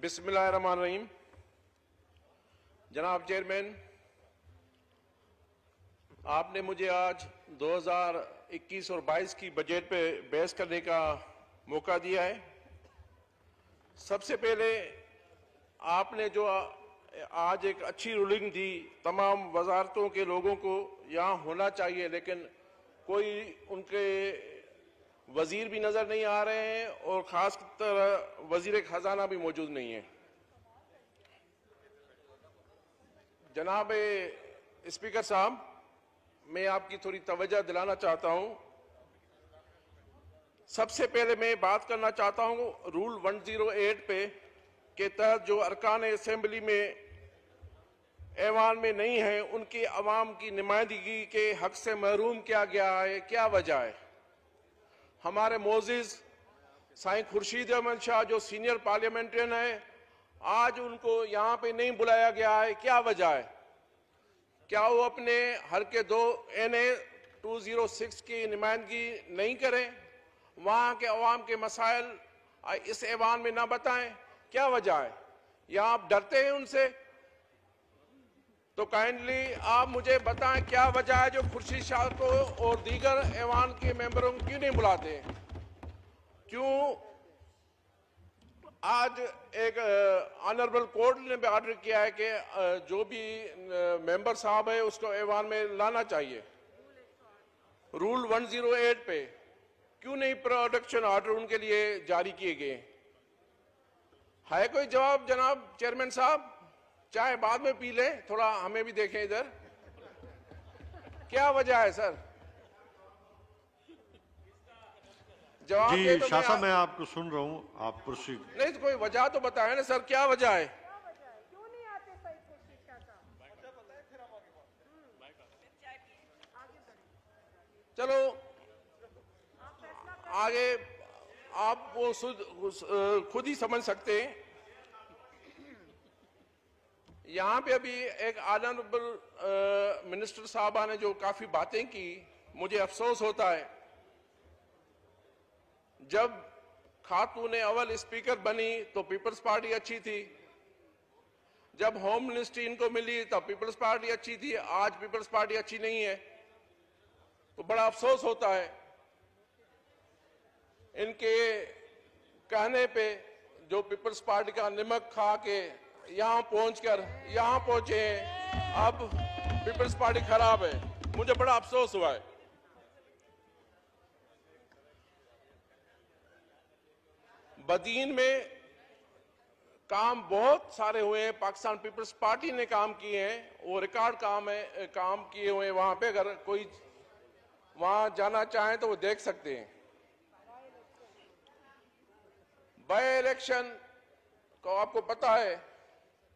बिस्मिल्लाहिर्रहमानिर्रहीम। जनाब चेयरमैन, आपने मुझे आज 2021 और 22 की बजट पे बहस करने का मौका दिया है। सबसे पहले आपने जो आज एक अच्छी रूलिंग दी, तमाम वजारतों के लोगों को यहाँ होना चाहिए, लेकिन कोई उनके वजीर भी नजर नहीं आ रहे हैं और खास तरह वजीर खजाना भी मौजूद नहीं है। जनाब स्पीकर साहब, मैं आपकी थोड़ी तवज्जो दिलाना चाहता हूं। सबसे पहले मैं बात करना चाहता हूं रूल 108 पे के तहत जो अरकान असेंबली में ऐवान में नहीं है, उनकी अवाम की नुमाइंदगी के हक से महरूम किया गया है। क्या वजह है? हमारे मोअज़्ज़िज़ साईं खुर्शीद अहमद शाह जो सीनियर पार्लियामेंटेरियन है, आज उनको यहाँ पे नहीं बुलाया गया है। क्या वजह है? क्या वो अपने हल्के 2 NA 206 की नुमाइंदगी नहीं करें? वहाँ के अवाम के मसाइल इस ऐवान में ना बताएं? क्या वजह है? या आप डरते हैं उनसे? तो काइंडली आप मुझे बताएं क्या वजह है जो खुर्शीद शाह को और दीगर ऐवान के मेंबरों को क्यों नहीं बुलाते हैं? क्यों आज एक ऑनरेबल कोर्ट ने भी ऑर्डर किया है कि जो भी मेंबर साहब है उसको ऐवान में लाना चाहिए। रूल 108 पे क्यों नहीं प्रोडक्शन ऑर्डर उनके लिए जारी किए गए? है कोई जवाब जनाब चेयरमैन साहब? चाहे बाद में पी ले, थोड़ा हमें भी देखें इधर। क्या वजह है सर? जवाब जी तो शाह साहब, मैं आपको सुन रहा हूँ, आप प्रोसीड। नहीं तो कोई वजह तो बताए ना सर, क्या वजह है? क्यों नहीं आते सही खुर्शीद शाह साहब? चलो आगे आप वो खुद ही समझ सकते हैं। यहाँ पे अभी एक ऑनरेबल मिनिस्टर साहबा ने जो काफी बातें की, मुझे अफसोस होता है। जब खातून अव्वल स्पीकर बनी तो पीपल्स पार्टी अच्छी थी, जब होम मिनिस्ट्री इनको मिली तब पीपल्स पार्टी अच्छी थी, आज पीपल्स पार्टी अच्छी नहीं है। तो बड़ा अफसोस होता है इनके कहने पे जो पीपल्स पार्टी का निमक खा के यहाँ पहुंचे हैं, अब पीपल्स पार्टी खराब है। मुझे बड़ा अफसोस हुआ है। बदीन में काम बहुत सारे हुए हैं, पाकिस्तान पीपल्स पार्टी ने काम किए हैं, वो रिकॉर्ड काम किए हुए हैं। वहां पे अगर कोई वहां जाना चाहे तो वो देख सकते हैं। बाय इलेक्शन को आपको पता है,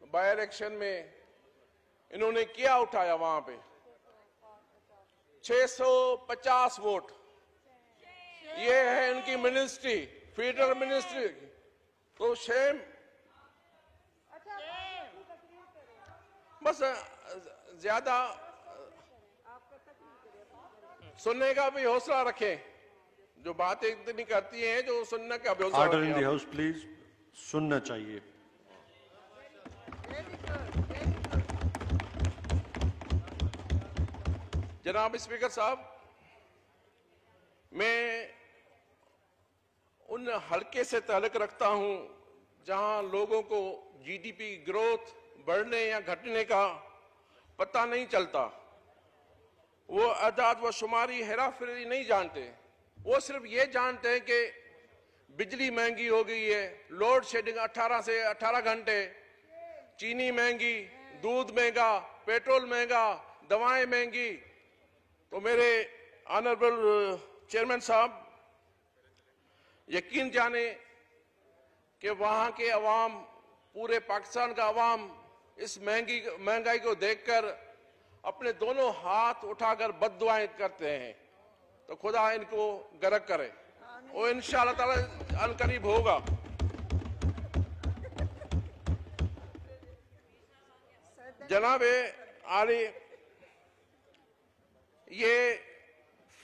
बाय इलेक्शन में इन्होंने क्या उठाया? वहां पे 650 वोट। ये है इनकी मिनिस्ट्री, फेडरल मिनिस्ट्री। तो शेम। बस ज्यादा सुनने का भी हौसला रखें। जो बातें इतनी करती हैं, जो सुनने का भी हौसला रखें। Order in the house please, सुनना चाहिए। जनाब स्पीकर साहब, मैं उन हलके से ताल्लुक रखता हूं जहां लोगों को GDP ग्रोथ बढ़ने या घटने का पता नहीं चलता। वो आदाद व शुमारी हेरा फेरी नहीं जानते। वो सिर्फ ये जानते हैं कि बिजली महंगी हो गई है, लोड शेडिंग 18 से 18 घंटे, चीनी महंगी, दूध महंगा, पेट्रोल महंगा, दवाएं महंगी। तो मेरे ऑनरेबल चेयरमैन साहब, यकीन जाने कि वहां के अवाम, पूरे पाकिस्तान का अवाम इस महंगाई को देखकर अपने दोनों हाथ उठाकर बद्दुआएं करते हैं। तो खुदा इनको गरक करे और इंशाअल्लाह ताला अनकरीब होगा। जनाब आली, ये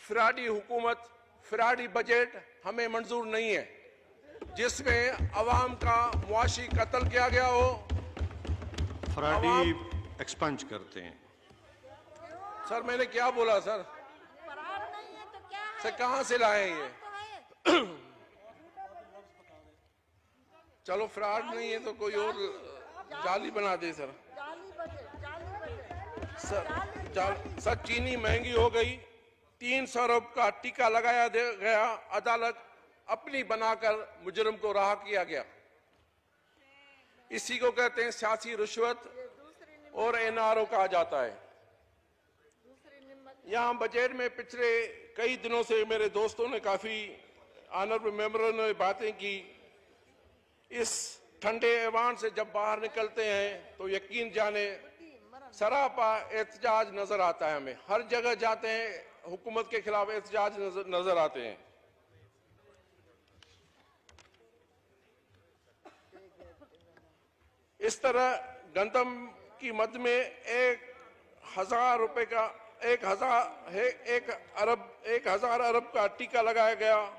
फ्राडी हुकूमत, फ्राडी बजट हमें मंजूर नहीं है। जिसमें अवाम का मुआशी कत्ल किया गया हो। फराडी एक्सपंज करते हैं। सर मैंने क्या बोला सर? फरार नहीं है तो क्या है? सर कहां से लाए हैं ये? तो है। चलो फ्रॉड नहीं है तो कोई और जाली बना दे सर। जाली बजे सर चीनी महंगी हो गई, 300 अरब का टीका लगाया गया, अदालत अपनी बनाकर मुजरिम को रहा किया गया। इसी को कहते हैं सियासी रिश्वत और एनआरओ कहा जाता है। यहाँ बजट में पिछले कई दिनों से मेरे दोस्तों ने काफी ऑनरेबल मेंबरों ने बातें की। इस ठंडे ऐवान से जब बाहर निकलते हैं तो यकीन जाने सरापा एहतजाज नजर आता है। हमें हर जगह जाते हैं हुकूमत के खिलाफ एहतजाज नजर आते हैं। इस तरह गंदम की मद में 1,000 रुपए का 1,000 अरब का टीका लगाया गया।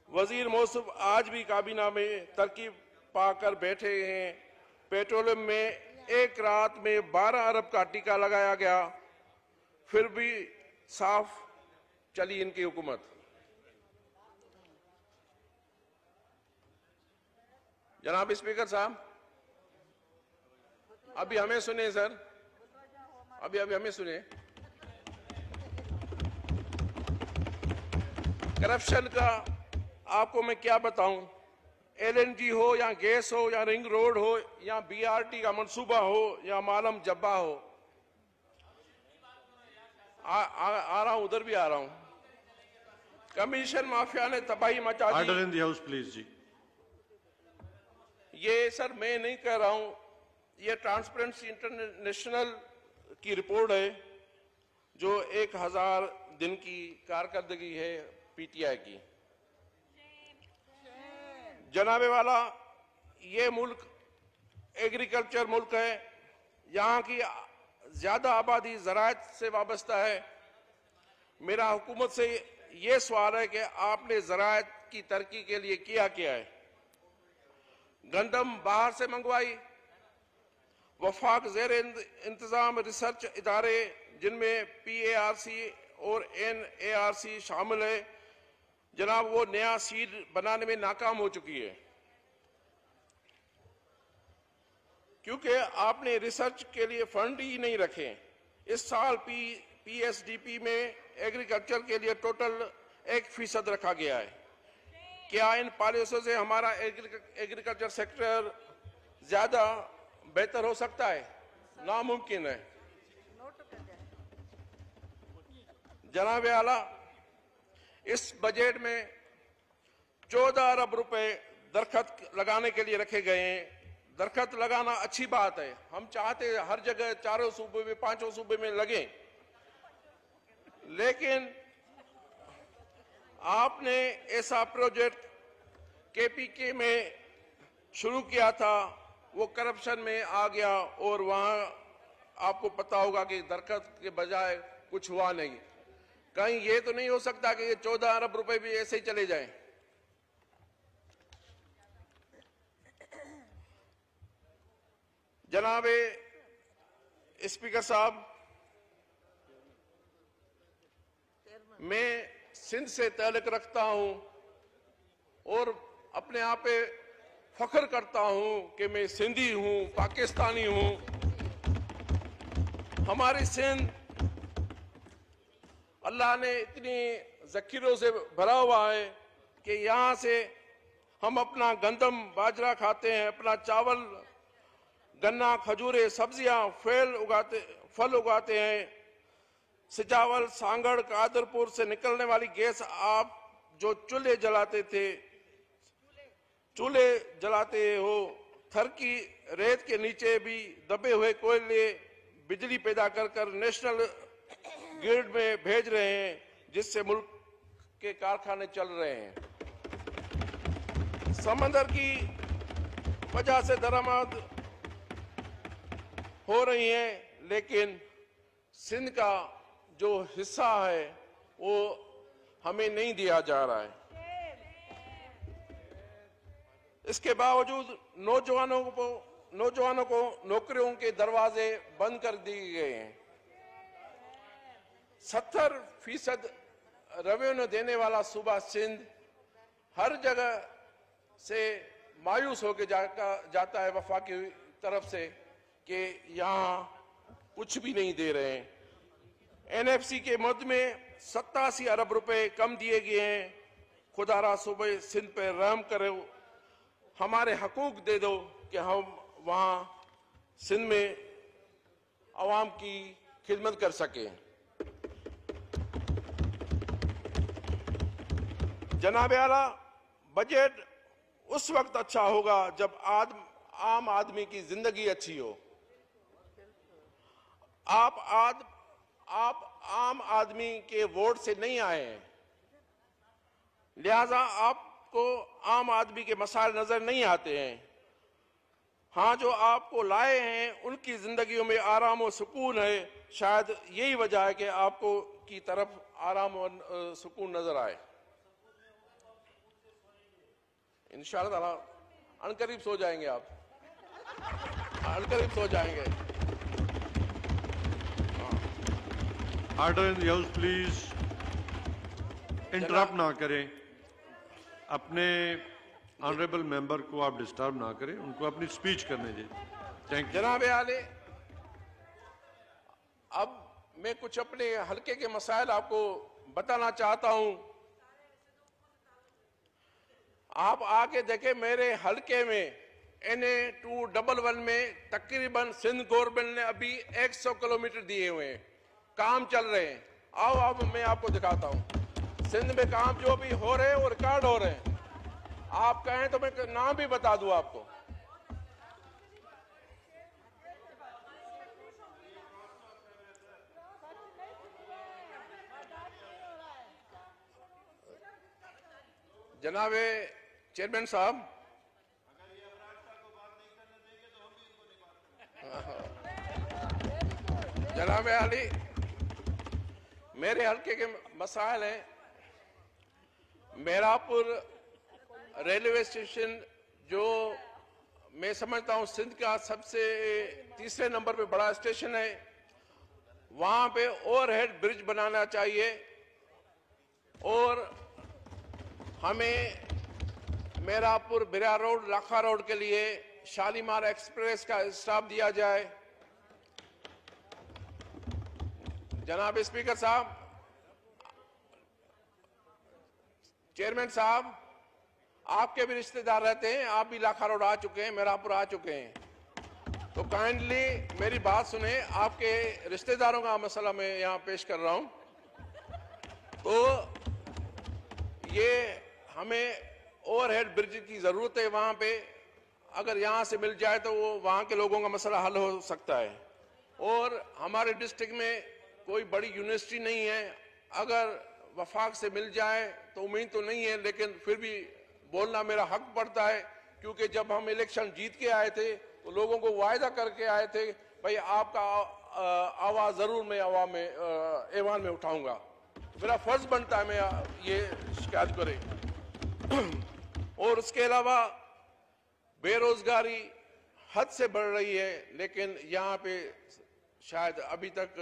वजीर मौसूफ आज भी काबीना में तरकीब पाकर बैठे हैं। पेट्रोलियम में एक रात में 12 अरब का टीका लगाया गया, फिर भी साफ चली इनकी हुकूमत। जनाब स्पीकर साहब, अभी हमें सुने सर, अभी हमें सुने। करप्शन का आपको मैं क्या बताऊं? एलएनजी हो या गैस हो या रिंग रोड हो या बीआरटी का मंसूबा हो या मालम जब्बा हो, आ रहा हूं, उधर भी आ रहा हूं। कमीशन माफिया ने तबाही मचा दी। Order in the house please जी। ये सर मैं नहीं कह रहा हूं, ये ट्रांसपेरेंसी इंटरनेशनल की रिपोर्ट है जो 1000 दिन की कारकर्दगी है पीटीआई की। जनाबे वाला, ये मुल्क एग्रीकल्चर मुल्क है। यहाँ की ज्यादा आबादी ज़राअत से वाबस्ता है। मेरा हुकूमत से ये सवाल है कि आपने ज़राअत की तरक्की के लिए किया क्या है? गंदम बाहर से मंगवाई। वफाक ज़ेर इंतजाम रिसर्च इदारे जिनमें PARC और NARC शामिल है, जनाब वो नया सीड बनाने में नाकाम हो चुकी है, क्योंकि आपने रिसर्च के लिए फंड ही नहीं रखे। इस साल PSDP में एग्रीकल्चर के लिए टोटल 1% रखा गया है। क्या इन पॉलिसियों से हमारा एग्रीकल्चर सेक्टर ज्यादा बेहतर हो सकता है? नामुमकिन है। जनाब आला, इस बजट में 14 अरब रुपए दरख्त लगाने के लिए रखे गए हैं। दरख्त लगाना अच्छी बात है, हम चाहते हैं हर जगह, चारों सूबे में, 5 सूबे में लगे, लेकिन आपने ऐसा प्रोजेक्ट KPK में शुरू किया था, वो करप्शन में आ गया और वहां आपको पता होगा कि दरख्त के बजाय कुछ हुआ नहीं। कहीं ये तो नहीं हो सकता कि ये 14 अरब रुपए भी ऐसे ही चले जाएं? जनाबे स्पीकर साहब, मैं सिंध से ताल्लुक रखता हूं और अपने आप पे फख्र करता हूं कि मैं सिंधी हूं, पाकिस्तानी हूं। हमारी सिंध अल्लाह ने इतनी जखीरों से भरा हुआ है कि यहाँ से हम अपना गंदम बाजरा खाते हैं, अपना चावल, गन्ना, खजूरें, सब्जियां, फल उगाते हैं। सिजावल, सांगड़, कादरपुर से निकलने वाली गैस आप जो चूल्हे जलाते हो, थर की रेत के नीचे भी दबे हुए कोयले बिजली पैदा कर नेशनल ग्रिड में भेज रहे हैं, जिससे मुल्क के कारखाने चल रहे हैं। समंदर की वजह से दरामद हो रही है, लेकिन सिंध का जो हिस्सा है वो हमें नहीं दिया जा रहा है। इसके बावजूद नौजवानों को नौकरियों के दरवाजे बंद कर दिए गए हैं। 70% रेवेन्यू देने वाला सूबा सिंध हर जगह से मायूस होकर जाता है वफाकी तरफ से कि यहाँ कुछ भी नहीं दे रहे हैं। एनएफसी के मद में 87 अरब रुपए कम दिए गए हैं। खुदारा सूबे सिंध पे रहम करो, हमारे हकूक दे दो कि हम वहाँ सिंध में आवाम की खिदमत कर सकें। जनाब आला, बजट उस वक्त अच्छा होगा जब आम आदमी की जिंदगी अच्छी हो। आप आम आदमी के वोट से नहीं आए हैं, लिहाजा आपको आम आदमी के मसाइल नजर नहीं आते हैं। हाँ, जो आपको लाए हैं उनकी जिंदगियों में आराम और सुकून है। शायद यही वजह है कि आपको की तरफ आराम और सुकून नजर आए। इंशाअल्लाह ताला अनकरीब सो जाएंगे आप, अनकरीब सो जाएंगे। Order in the house please. Interrupt ना करें, अपने ऑनरेबल मेंबर को आप डिस्टर्ब ना करें, उनको अपनी स्पीच करने दें। Thank you. जनाब आले, अब मैं कुछ अपने हल्के के मसाइल आपको बताना चाहता हूं। आप आके देखें, मेरे हल्के में NA-211 में तकरीबन सिंध गवर्नमेंट ने अभी 100 किलोमीटर दिए हुए हैं, काम चल रहे हैं। आओ अब मैं आपको दिखाता हूं सिंध में काम जो भी हो रहे हैं वो रिकॉर्ड हो रहे हैं। आप कहें तो मैं नाम भी बता दूं आपको। जनाब चेयरमैन साहब, जनाब अली, मेरे हल्के के मसाइल हैं। मेरापुर रेलवे स्टेशन, जो मैं समझता हूं सिंध का सबसे तीसरे नंबर पे बड़ा स्टेशन है, वहां पे ओवरहेड ब्रिज बनाना चाहिए और हमें मेरापुर बिरा रोड लाखा रोड के लिए शालीमार एक्सप्रेस का स्टाफ दिया जाए। जनाब स्पीकर साहब, चेयरमैन साहब, आपके भी रिश्तेदार रहते हैं, आप भी लाखा रोड आ चुके हैं, मेरापुर आ चुके हैं, तो काइंडली मेरी बात सुने। आपके रिश्तेदारों का मसला मैं यहां पेश कर रहा हूं। तो ये हमें ओवरहेड ब्रिज की जरूरत है वहां पे। अगर यहां से मिल जाए तो वो वहां के लोगों का मसला हल हो सकता है। और हमारे डिस्ट्रिक्ट में कोई बड़ी यूनिवर्सिटी नहीं है, अगर वफाक से मिल जाए तो उम्मीद तो नहीं है, लेकिन फिर भी बोलना मेरा हक पड़ता है, क्योंकि जब हम इलेक्शन जीत के आए थे तो लोगों को वायदा करके आए थे, भाई आपका आवाज जरूर मैं ऐवान में उठाऊंगा। मेरा फर्ज बनता है मैं ये शिकायत करें। और उसके अलावा बेरोजगारी हद से बढ़ रही है, लेकिन यहाँ पे शायद अभी तक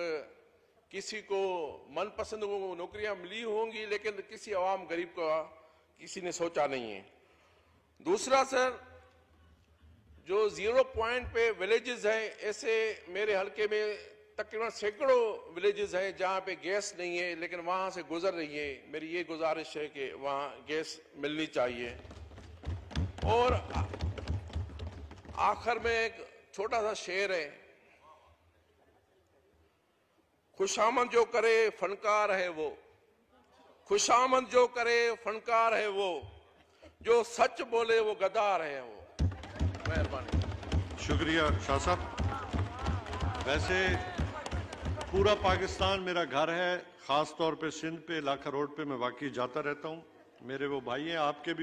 किसी को मनपसंद नौकरियां मिली होंगी, लेकिन किसी आवाम गरीब का किसी ने सोचा नहीं है। दूसरा सर, जो 0 पॉइंट पे विलेजेस हैं, ऐसे मेरे हल्के में तकरीबन सैकड़ों विलेजेस हैं जहां पे गैस नहीं है, लेकिन वहां से गुजर रही है। मेरी ये गुजारिश है कि वहां गैस मिलनी चाहिए। और आखिर में एक छोटा सा शेर है, खुशामद जो करे फनकार है वो, खुशामद जो करे फनकार है वो, जो सच बोले वो गद्दार है वो। मेहरबानी। शुक्रिया शाह साहब। वैसे पूरा पाकिस्तान मेरा घर है, खास तौर पे सिंध पे लाखा रोड पे मैं वाकई जाता रहता हूँ। मेरे वो भाई हैं, आपके भी